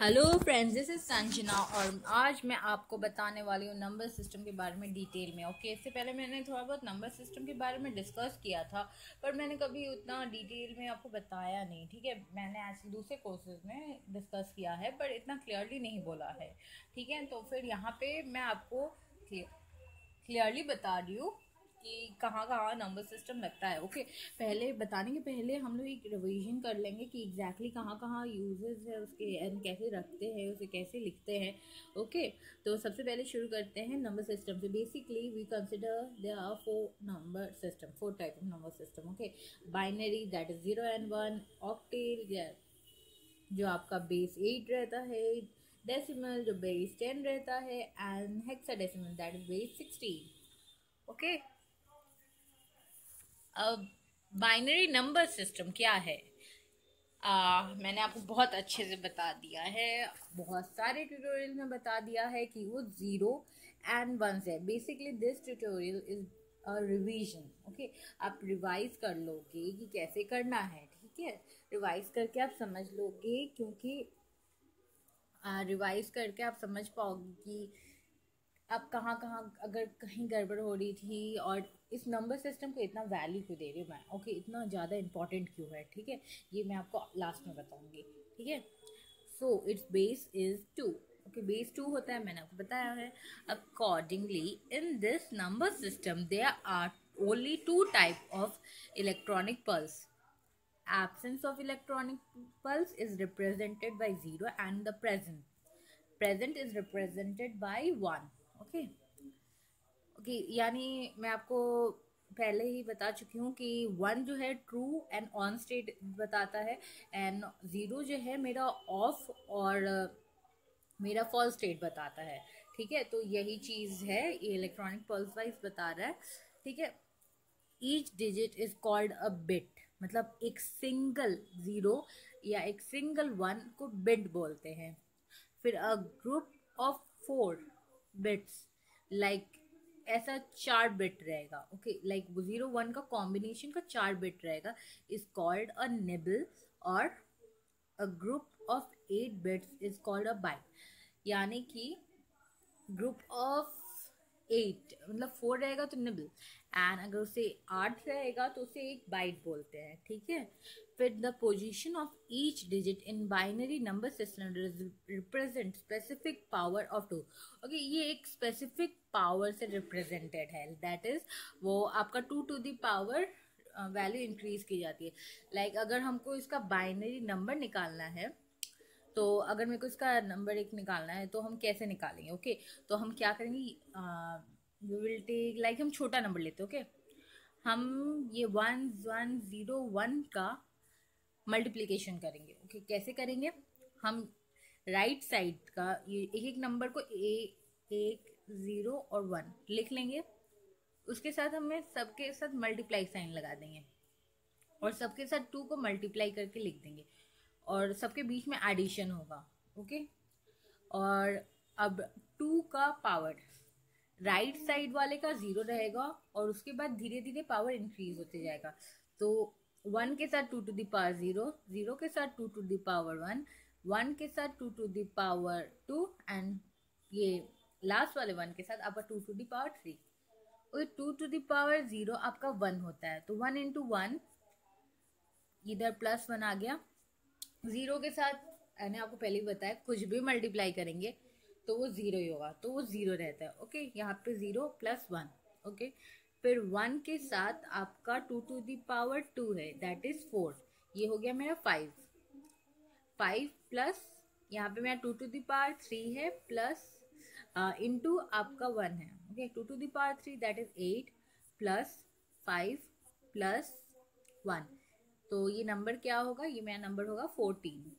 Hello friends, this is Sanjana और आज मैं आपको बताने वाली हूँ नंबर सिस्टम के बारे में डिटेल में। ओके, इससे पहले मैंने थोड़ा बहुत नंबर सिस्टम के बारे में डिस्कस किया था, पर मैंने कभी उतना डिटेल में आपको बताया नहीं। ठीक है, मैंने ऐसे दूसरे कोर्सेज में डिस्कस किया है पर इतना क्लियरली नहीं बोला है। ठीक है, तो फिर यहाँ पे मैं आपको क्लियरली बता रही हूँ कि कहाँ कहाँ नंबर सिस्टम लगता है। ओके, पहले बताने के पहले हम लोग एक रिवीजन कर लेंगे कि एग्जैक्टली कहाँ कहाँ यूजेस है उसके एंड कैसे रखते हैं, उसे कैसे लिखते हैं। ओके, तो सबसे पहले शुरू करते हैं नंबर सिस्टम से। Basically we consider there are four type of number system. Okay, binary that is 0 and 1, octal जो आपका बेस 8 रहता है, डेसिमल जो बेस 10 रहता है, and hexadecimal that is base 16। Okay, अब बाइनरी नंबर सिस्टम क्या है? मैंने आपको बहुत अच्छे से बता दिया है, बहुत सारे ट्यूटोरियल में बता दिया है कि वो 0 and 1 है। Basically this tutorial is a revision. Okay, आप रिवाइज कर लोगे कि कैसे करना है। ठीक है, रिवाइज करके आप समझ लोगे, क्योंकि रिवाइज करके आप समझ पाओगे कि अब कहाँ कहाँ अगर कहीं गड़बड़ हो रही थी और इस नंबर सिस्टम को इतना वैल्यू क्यों दे रही हूँ मैं। ओके, इतना ज़्यादा इंपॉर्टेंट क्यों है। ठीक है, ये मैं आपको लास्ट में बताऊंगी। ठीक है, so it's base is 2। Okay, base 2 होता है, मैंने आपको बताया है। Accordingly in this number system there are only 2 type of electronic pulse. Absence of electronic pulse is represented by 0 and the present is represented by 1. Okay. Okay, यानी मैं आपको पहले ही बता चुकी हूँ कि 1 जो है ट्रू एंड ऑन स्टेट बताता है, एंड 0 जो है मेरा ऑफ और मेरा फॉल्स स्टेट बताता है। ठीक है, तो यही चीज़ है, ये इलेक्ट्रॉनिक पल्स वाइज बता रहा है। ठीक है, each digit is called a bit, मतलब एक सिंगल 0 या एक सिंगल 1 को बिट बोलते हैं। फिर अ ग्रुप ऑफ 4 बिट्स, लाइक ऐसा 4 बिट रहेगा। ओके, लाइक 0 1 का कॉम्बिनेशन का 4 बिट रहेगा, इज कॉल्ड अ निबल। और a group of 8 bits is called a byte. यानी कि ग्रुप ऑफ 8 मतलब 4 रहेगा तो निबल, एंड अगर उसे 8 रहेगा तो उसे एक बाइट बोलते हैं। ठीक है, फिर the position of each digit in binary number system represent specific power of 2। Okay, ये एक स्पेसिफिक पावर से रिप्रेजेंटेड है, दैट इज वो आपका 2 to the power value increase की जाती है। लाइक अगर हमको इसका बाइनरी नंबर निकालना है, तो अगर मेरे को इसका नंबर 1 निकालना है तो हम कैसे निकालेंगे। ओके, तो हम क्या करेंगे, वी विल टेक, लाइक हम छोटा नंबर लेते हैं। ओके, हम ये 1 1 0 1 का मल्टीप्लिकेशन करेंगे। ओके, कैसे करेंगे, हम राइट साइड का ये एक एक नंबर को 1 0 और 1 लिख लेंगे, उसके साथ हमें सबके साथ मल्टीप्लाई साइन लगा देंगे और सबके साथ 2 को मल्टीप्लाई करके लिख देंगे और सबके बीच में एडिशन होगा। ओके, और अब 2 का पावर राइट साइड वाले का 0 रहेगा और उसके बाद धीरे धीरे पावर इंक्रीज होते जाएगा। तो 1 के साथ 2 to the power 0, 0 के साथ 2 to the power 1, 1 के साथ 2 to the power 2, एंड ये लास्ट वाले 1 के साथ आपका 2 to the power 3। और 2 to the power 0 आपका 1 होता है, तो 1 into 1 इधर +1 आ गया। 0 के साथ मैंने आपको पहले ही बताया, कुछ भी मल्टीप्लाई करेंगे तो वो 0 ही होगा, तो वो 0 रहता है। ओके, यहाँ पे 0 + 1। ओके, फिर 1 के साथ आपका 2 to the power 2 है, दैट इज 4। ये हो गया मेरा 5 प्लस यहाँ पे मेरा 2 to the power 3 है, प्लस इंटू आपका 1 है। Okay, 2 to the power 3 that is 8 plus 5 plus 1, तो ये नंबर क्या होगा, ये मेरा नंबर होगा 14।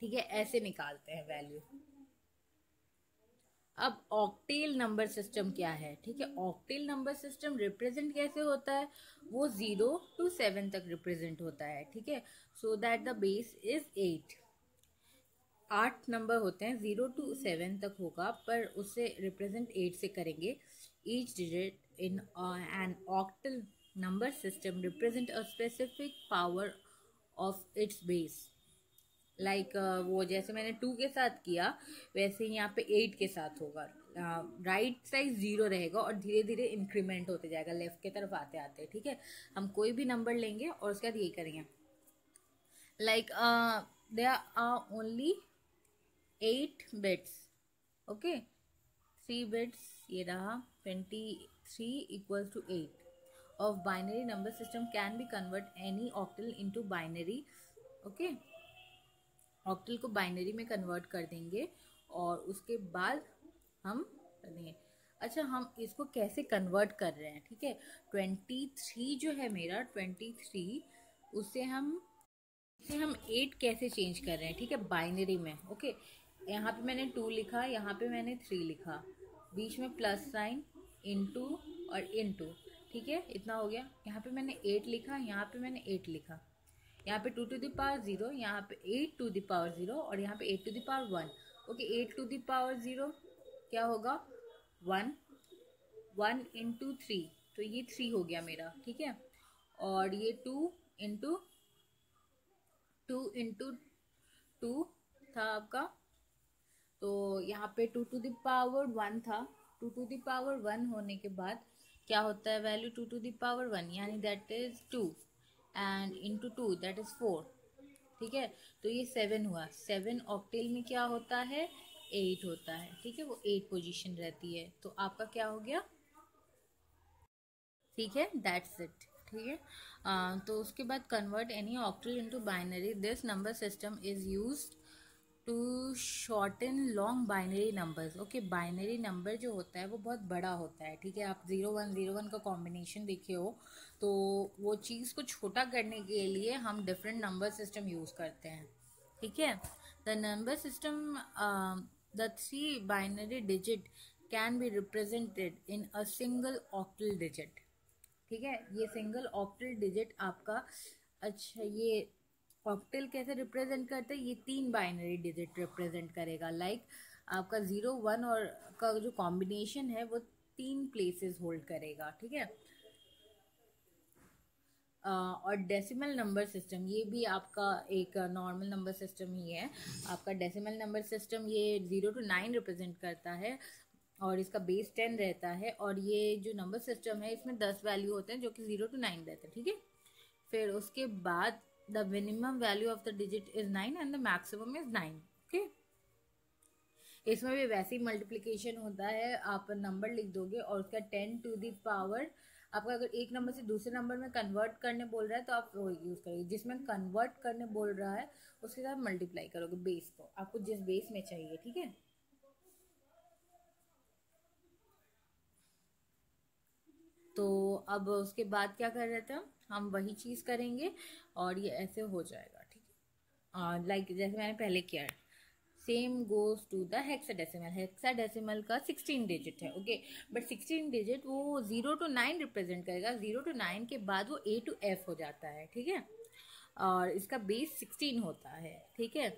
ठीक है, ऐसे निकालते हैं वैल्यू। अब ऑक्टेल नंबर सिस्टम क्या है? ठीक है, ऑक्टेल नंबर सिस्टम रिप्रेजेंट कैसे होता है, वो 0 to 7 तक रिप्रेजेंट होता है। ठीक है, so that the base is 8। 8 number होते हैं, 0 to 7 तक होगा, पर उसे रिप्रेजेंट 8 से करेंगे। Each digit in an octal number system represent a specific power of its base. Like वो जैसे मैंने 2 के साथ किया वैसे ही यहाँ पे 8 के साथ होगा। राइट साइड 0 रहेगा और धीरे धीरे इंक्रीमेंट होते जाएगा लेफ्ट की तरफ आते आते। ठीक है, हम कोई भी नंबर लेंगे और उसके बाद यही करेंगे। Like there are only 8 bits. Okay, 3 bits ये रहा 23 equal to 8 of binary number system can be convert any octal into binary। Okay, octal को बाइनरी में कन्वर्ट कर देंगे और उसके बाद हम कर देंगे। अच्छा, हम इसको कैसे कन्वर्ट कर रहे हैं? ठीक है, 23 जो है मेरा 23 उसे हम 8 कैसे चेंज कर रहे हैं? ठीक है, बाइनरी में। ओके, यहाँ पे मैंने 2 लिखा, यहाँ पे मैंने 3 लिखा, बीच में प्लस साइन, इनटू और इनटू। ठीक है, इतना हो गया। यहाँ पे मैंने 8 लिखा, यहाँ पे मैंने 8 लिखा, यहाँ पे 2 टू द पावर 0, यहाँ पे 8 टू द पावर 0 और यहाँ पे 8 to the power 1। Okay, 8 to the power 0 क्या होगा? 1। 1 इंटू 3, तो ये 3 हो गया मेरा। ठीक है, और ये 2 इंटू 2 था आपका, तो यहाँ पे 2 टू द पावर 1 था। 2 टू द पावर 1 होने के बाद क्या होता है वैल्यू? 2 टू द पावर 1 यानी that is 2 and into 2 that is 4। ठीक है, तो ये 7 हुआ। 7 ऑक्टेल में क्या होता है? 8 होता है। ठीक है, वो 8 पोजीशन रहती है, तो आपका क्या हो गया? ठीक है, दैट्स इट। ठीक है, तो उसके बाद convert any octal into binary. This number system is used to shorten long binary numbers. Okay, binary number जो होता है वो बहुत बड़ा होता है। ठीक है, आप 0101 का कॉम्बिनेशन देखे हो तो वो चीज़ को छोटा करने के लिए हम डिफरेंट नंबर सिस्टम यूज़ करते हैं। ठीक है, the number system the 3 binary digit can be represented in a single octal digit. ठीक है, ये सिंगल ऑक्टल डिजिट आपका, अच्छा ये ऑक्टल कैसे रिप्रेजेंट करते हैं? ये 3 बाइनरी डिजिट रिप्रेजेंट करेगा। लाइक आपका 0 1 और का जो कॉम्बिनेशन है वो 3 प्लेसेस होल्ड करेगा। ठीक है, और डेसिमल नंबर सिस्टम ये भी आपका एक नॉर्मल नंबर सिस्टम ही है। आपका डेसिमल नंबर सिस्टम ये 0 to 9 रिप्रेजेंट करता है और इसका बेस 10 रहता है। और ये जो नंबर सिस्टम है इसमें 10 वैल्यू होते हैं जो कि 0 to 9 रहते हैं। ठीक है, फिर उसके बाद the minimum value of the digit is 9 and the maximum is 9। Okay, इसमें भी वैसे ही मल्टीप्लिकेशन होता है। आप नंबर लिख दोगे और उसका 10 टू द पावर, आपका अगर एक नंबर से दूसरे नंबर में कन्वर्ट करने बोल रहा है तो आप वो यूज़ करोगे। जिसमें कन्वर्ट करने बोल रहा है उसके साथ मल्टीप्लाई करोगे बेस को, आपको जिस बेस में चाहिए। ठीक है, तो अब उसके बाद क्या कर रहे थे हम वही चीज़ करेंगे और ये ऐसे हो जाएगा। ठीक है, लाइक जैसे मैंने पहले किया है, same goes to the hexadecimal. Hexadecimal का 16 डिजिट है। ओके, बट 16 डिजिट वो 0 to 9 रिप्रेजेंट करेगा। 0 to 9 के बाद वो A to F हो जाता है। ठीक है, और इसका बेस 16 होता है। ठीक है,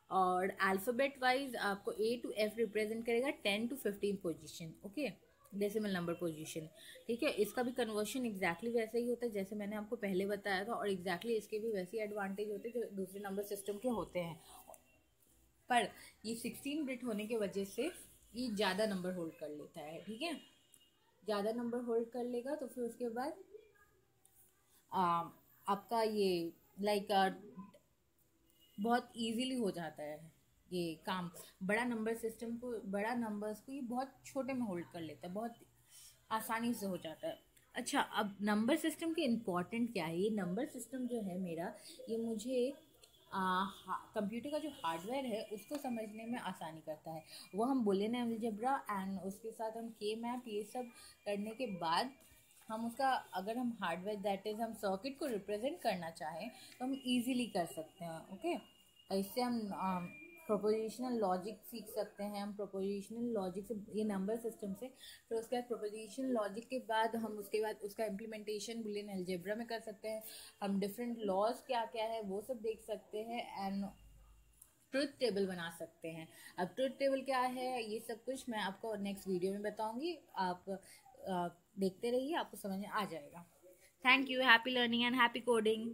और अल्फ़ाबेट वाइज आपको A to F रिप्रेजेंट करेगा 10 to 15 position. Okay, decimal number position. ठीक है, इसका भी कन्वर्शन एग्जैक्टली वैसे ही होता है जैसे मैंने आपको पहले बताया था, और एग्जैक्टली इसके भी वैसे ही एडवांटेज होते हैं जो दूसरे नंबर सिस्टम के होते हैं। पर ये 16 बिट होने की वजह से ये ज़्यादा नंबर होल्ड कर लेता है। ठीक है, ज़्यादा नंबर होल्ड कर लेगा तो फिर उसके बाद आपका ये लाइक बहुत इजीली हो जाता है ये काम। बड़ा नंबर सिस्टम को, बड़ा नंबर्स को ये बहुत छोटे में होल्ड कर लेता है, बहुत आसानी से हो जाता है। अच्छा, अब नंबर सिस्टम के इम्पॉर्टेंट क्या है? ये नंबर सिस्टम जो है मेरा, ये मुझे कंप्यूटर का जो हार्डवेयर है उसको समझने में आसानी करता है। वो हम बुलियन अलजेब्रा एंड उसके साथ हम के मैप ये सब करने के बाद हम उसका, अगर हम हार्डवेयर दैट इज़ हम सर्किट को रिप्रेजेंट करना चाहें तो हम इजीली कर सकते हैं। ओके, इससे हम प्रोपोजिशनल लॉजिक सीख सकते हैं। हम प्रोपोजिशनल लॉजिक से, ये नंबर सिस्टम से, फिर उसके बाद प्रोपोजिशनल लॉजिक के बाद हम उसके बाद उसका इम्प्लीमेंटेशन बुलियन अलजेब्रा में कर सकते हैं। हम डिफरेंट लॉज क्या क्या है वो सब देख सकते हैं एंड ट्रुथ टेबल बना सकते हैं। अब ट्रुथ टेबल क्या है ये सब कुछ मैं आपको नेक्स्ट वीडियो में बताऊंगी। आप देखते रहिए, आपको समझ में आ जाएगा। Thank you, happy learning and happy coding.